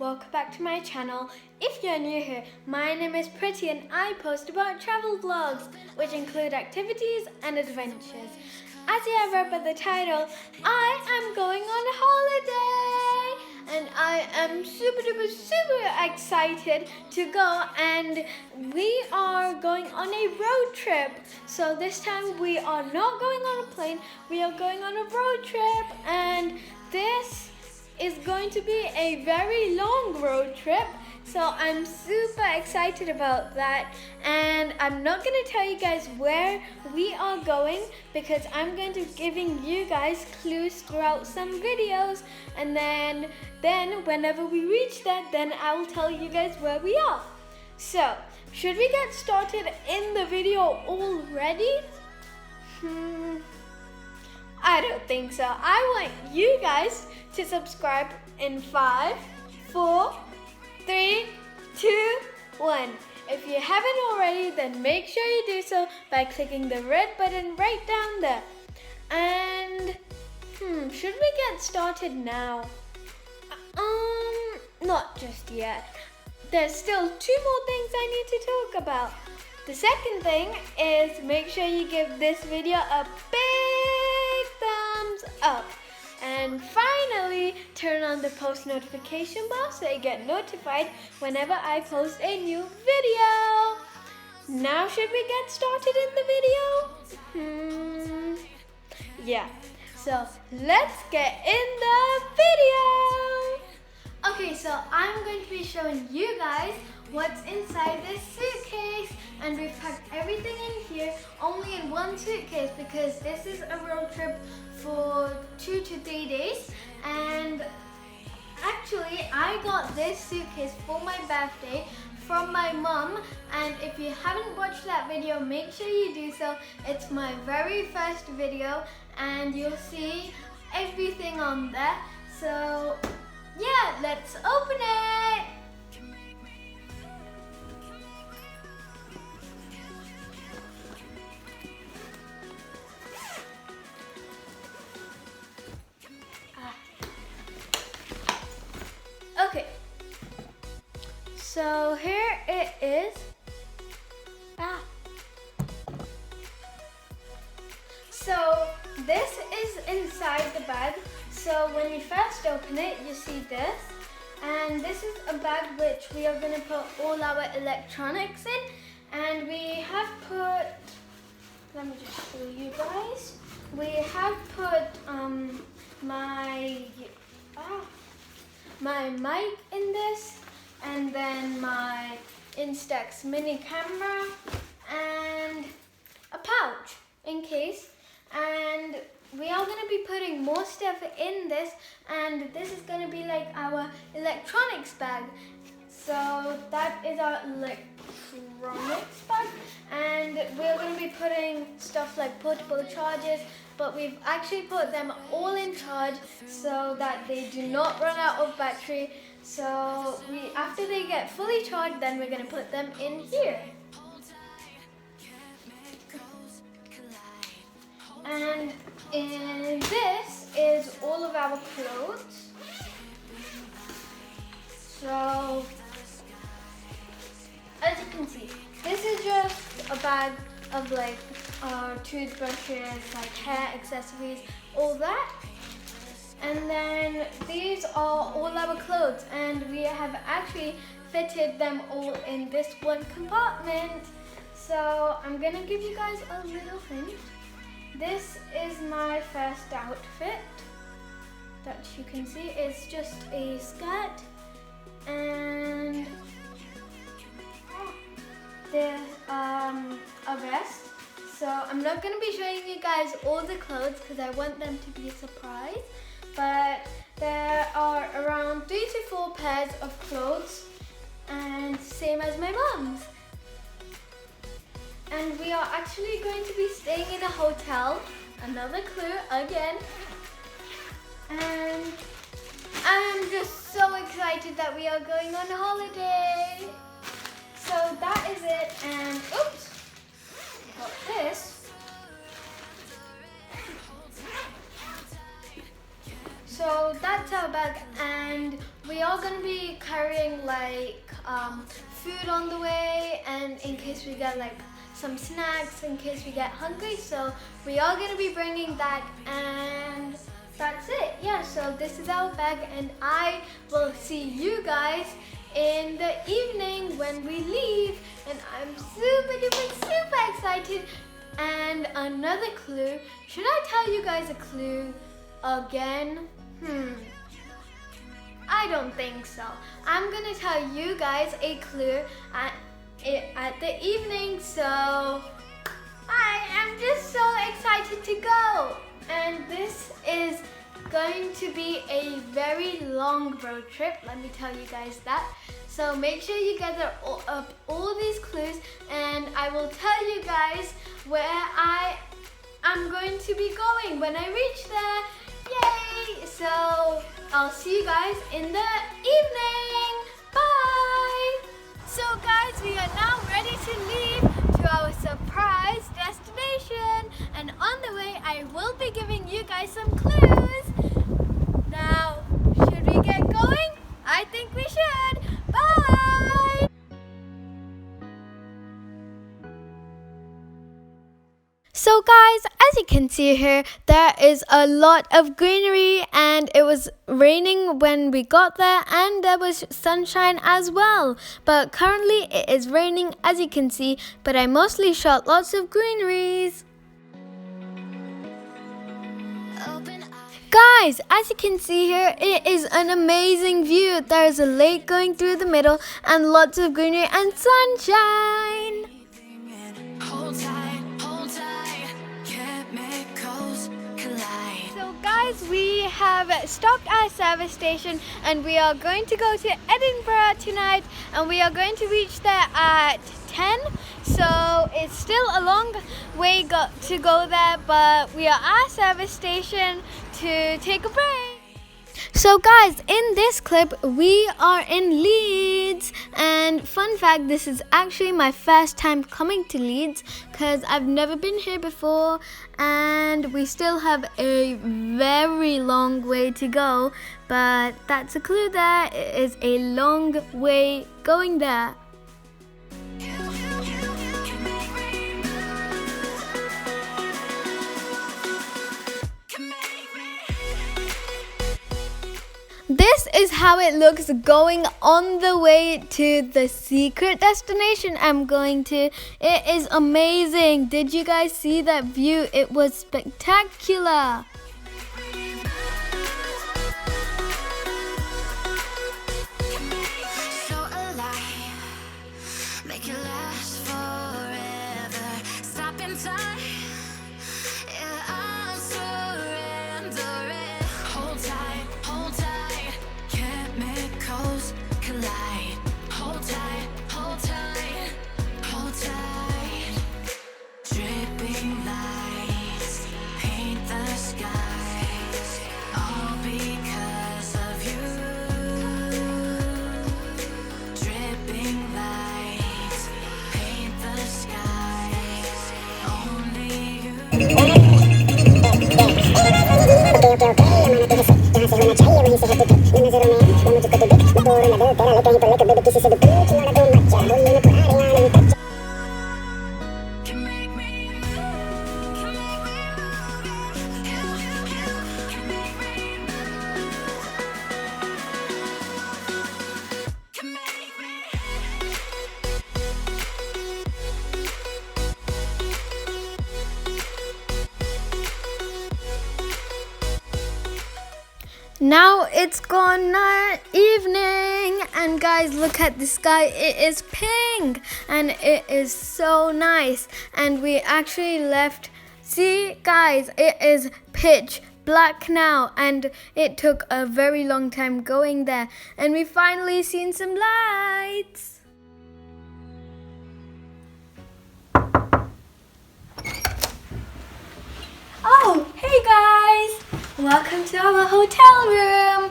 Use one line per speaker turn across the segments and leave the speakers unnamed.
welcome back to my channel. If you're new here, my name is Pretty and I post about travel vlogs which include activities and adventures. As you have read by the title, I am going on holiday and I am super excited to go, and we are going on a road trip. So this time we are not going on a plane, we are going on a road trip, and this is going to be a very long road trip. So I'm super excited about that, and I'm not going to tell you guys where we are going because I'm going to be giving you guys clues throughout some videos, and then whenever we reach that, then I will tell you guys where we are. So should we get started in the video already? I don't think so. I want you guys to subscribe in 5, 4, 3, 2, 1. If you haven't already, then make sure you do so by clicking the red button right down there. And should we get started now? Not just yet. There's still 2 more things I need to talk about. The second thing is make sure you give this video a big thumbs up. And finally, turn on the post notification bell so you get notified whenever I post a new video. Now should we get started in the video? Yeah, so let's get in the video. Okay, so I'm going to be showing you guys what's inside this suitcase, and we've packed everything in here only in one suitcase because this is a road trip for 2 to 3 days. And actually I got this suitcase for my birthday from my mum, and if you haven't watched that video, make sure you do so. It's my very first video and you'll see everything on there. So yeah, let's open it. Okay, so here it is. So this is inside the bag. So when you first open it, you see this. And this is a bag which we are going to put all our electronics in. And we have put, let me just show you guys. We have put my mic in this, and then my Instax mini camera, and a pouch in case. And we are going to be putting more stuff in this, and this is going to be like our electronics bag. So that is our electronics bag, and we're going to be putting stuff like portable chargers, but we've actually put them all in charge so that they do not run out of battery. So after they get fully charged, then we're going to put them in here. And in this is all of our clothes. So as you can see, this is just a bag of like toothbrushes, like hair accessories, all that. And then these are all our clothes, and we have actually fitted them all in this one compartment. So I'm gonna give you guys a little hint. This is my first outfit that you can see. It's just a skirt and a vest. So I'm not going to be showing you guys all the clothes because I want them to be a surprise. But there are around 3 to 4 pairs of clothes, and same as my mom's. And we are actually going to be staying in a hotel. Another clue again. And I'm just so excited that we are going on holiday. So that is it. And oops, got this. So that's our bag, and we are gonna be carrying like food on the way, and in case we get like some snacks, in case we get hungry. So we are gonna be bringing that, and that's it. Yeah, so this is our bag, and I will see you guys in the evening when we leave, and I'm super excited. And another clue, should I tell you guys a clue again? I don't think so. I'm gonna tell you guys a clue at the evening, so I am just so excited to go. And this is going to be a very long road trip, let me tell you guys that. So make sure you gather up all these clues, and I will tell you guys where I am going to be going when I reach there. Yay! So I'll see you guys in the evening. Bye! So guys, we are now ready to leave to our surprise destination, and on the way I will be giving you guys some clues. Now, should we get going? I think we should. Bye! So guys, as you can see here, there is a lot of greenery, and it was raining when we got there, and there was sunshine as well. But currently it is raining, as you can see, but I mostly shot lots of greeneries. Guys, as you can see here, it is an amazing view. There is a lake going through the middle, and lots of greenery and sunshine. So guys, we have stopped our service station, and we are going to go to Edinburgh tonight, and we are going to reach there at 10. So it's still a long way to go there, but we are at our service station to take a break. So guys, in this clip we are in Leeds, and fun fact, this is actually my first time coming to Leeds because I've never been here before, and we still have a very long way to go, but that's a clue there. It is a long way going there. This is how it looks going on the way to the secret destination I'm going to. It is amazing. Did you guys see that view? It was spectacular.
So alive, make it last forever. Stop in time. Yeah, I'm surrendering. Hold tight, hold tight. Chemicals collide. Hold tight, hold tight, hold tight. Dripping lights paint the skies, all because of you. Dripping lights paint the skies, only you. Can make me move, can make me move, can make me move, can make me.
Now it's gone evening, and guys, look at the sky. It is pink and it is so nice, and we actually left. See guys, it is pitch black now, and it took a very long time going there, and we finally seen some lights. Oh, hey guys! Welcome to our hotel room.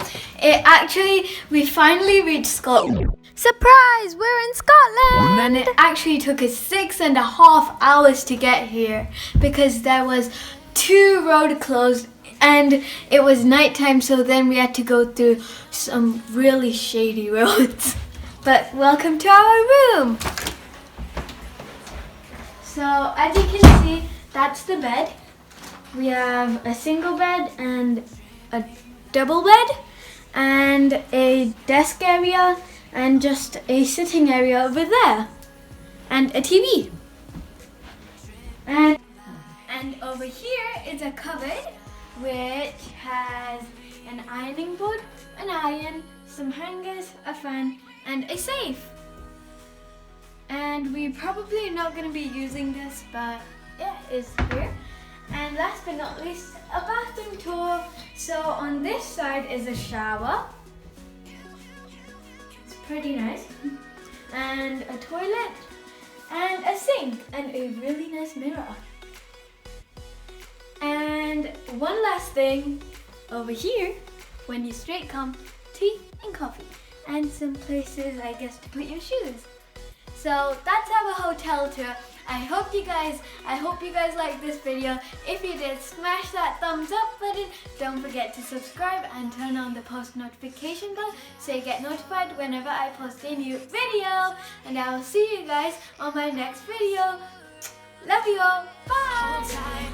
We finally reached Scotland. Surprise! We're in Scotland! And it actually took us 6.5 hours to get here because there was 2 roads closed And it was nighttime, so then we had to go through some really shady roads. But welcome to our room. So as you can see, that's the bed. We have a single bed and a double bed and a desk area and just a sitting area over there and a TV. And over here is a cupboard which has an ironing board, an iron, some hangers, a fan and a safe. And we're probably not going to be using this, but it is here. And last but not least, a bathroom tour. So on this side is a shower. It's pretty nice. And a toilet and a sink and a really nice mirror. And one last thing, over here, when you straight come, tea and coffee and some places, I guess, to put your shoes. So that's our hotel tour. I hope you guys liked this video. If you did, smash that thumbs up button. Don't forget to subscribe and turn on the post notification bell so you get notified whenever I post a new video. And I will see you guys on my next video. Love you all. Bye.